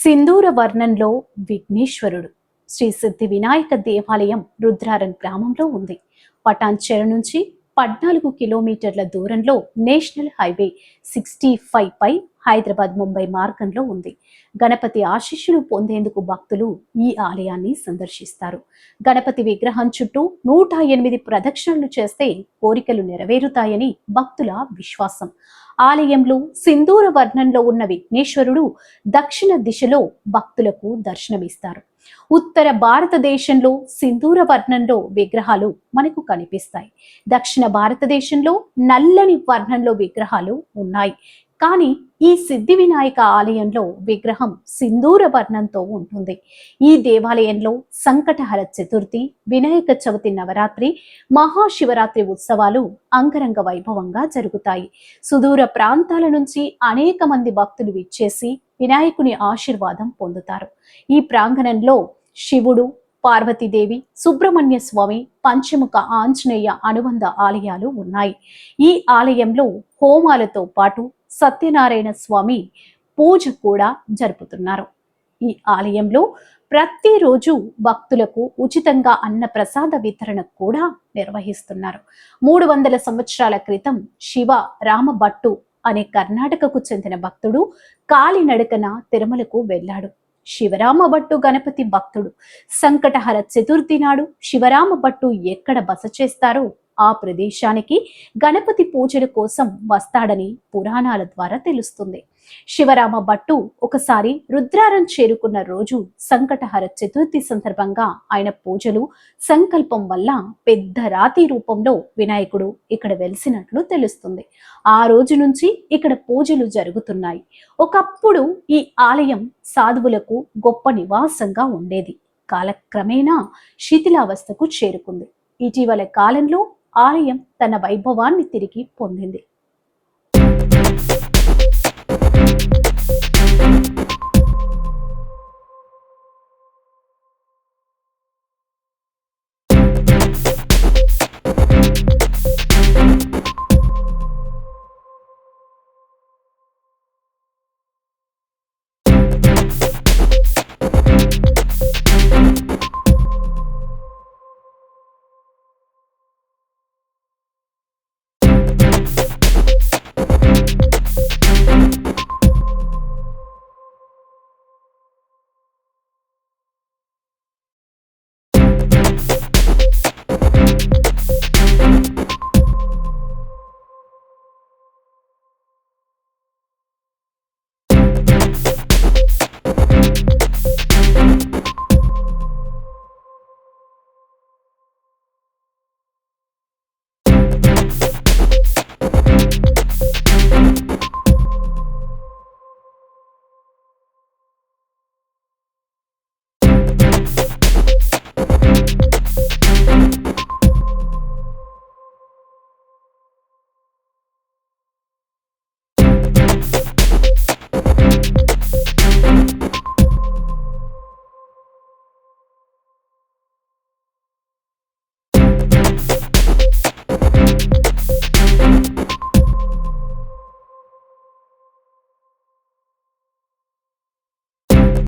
సింధూర వర్ణంలో విఘ్నేశ్వరుడు. శ్రీ సిద్ధి వినాయక దేవాలయం రుద్రారం గ్రామంలో ఉంది. పటాన్చెరు నుంచి 14 కిలోమీటర్ల దూరంలో నేషనల్ హైవే 65 పై హైదరాబాద్ ముంబై మార్గంలో ఉంది. గణపతి ఆశీస్సులు పొందేందుకు భక్తులు ఈ ఆలయాన్ని సందర్శిస్తారు. గణపతి విగ్రహం చుట్టూ 108 ప్రదక్షిణలు చేస్తే కోరికలు నెరవేరుతాయని భక్తుల విశ్వాసం. ఆలయంలో సింధూర వర్ణంలో ఉన్న విఘ్నేశ్వరుడు దక్షిణ దిశలో భక్తులకు దర్శనమిస్తారు. ఉత్తర భారతదేశంలో సింధూర వర్ణంలో విగ్రహాలు మనకు కనిపిస్తాయి. దక్షిణ భారతదేశంలో నల్లని వర్ణంలో విగ్రహాలు ఉన్నాయి. కానీ ఈ సిద్ధి వినాయక ఆలయంలో విగ్రహం సింధూర వర్ణంతో ఉంటుంది. ఈ దేవాలయంలో సంకటహర చతుర్థి, వినాయక చవితి, నవరాత్రి, మహాశివరాత్రి ఉత్సవాలు అంగరంగ వైభవంగా జరుగుతాయి. సుదూర ప్రాంతాల నుంచి అనేక మంది భక్తులు విచ్చేసి వినాయకుని ఆశీర్వాదం పొందుతారు. ఈ ప్రాంగణంలో శివుడు, పార్వతీదేవి, సుబ్రహ్మణ్య స్వామి, పంచముఖ ఆంజనేయ అనుబంధ ఆలయాలు ఉన్నాయి. ఈ ఆలయంలో హోమాలతో పాటు సత్యనారాయణ స్వామి పూజ కూడా జరుపుతున్నారు. ఈ ఆలయంలో ప్రతిరోజు భక్తులకు ఉచితంగా అన్న ప్రసాద వితరణ కూడా నిర్వహిస్తున్నారు. 300 సంవత్సరాల క్రితం శివ రామ భట్టు అనే కర్ణాటకకు చెందిన భక్తుడు కాలినడకన తిరుమలకు వెళ్ళాడు. శివరామ భట్టు గణపతి భక్తుడు. సంకటహర చతుర్థి నాడు శివరామ భట్టు ఎక్కడ బస చేస్తారో ఆ ప్రదేశానికి గణపతి పూజల కోసం వస్తాడని పురాణాల ద్వారా తెలుస్తుంది. శివరామ భట్టు ఒకసారి రుద్రారం చేరుకున్న రోజు సంకటహర చతుర్థి సందర్భంగా ఆయన పూజలు సంకల్పం వల్ల పెద్ద రాతి రూపంలో వినాయకుడు ఇక్కడ వెలిసినట్లు తెలుస్తుంది. ఆ రోజు నుంచి ఇక్కడ పూజలు జరుగుతున్నాయి. ఒకప్పుడు ఈ ఆలయం సాధువులకు గొప్ప నివాసంగా ఉండేది. కాలక్రమేణా శిథిలావస్థకు చేరుకుంది. ఇటీవల కాలంలో ఆలయం తన వైభవాన్ని తిరిగి పొందింది.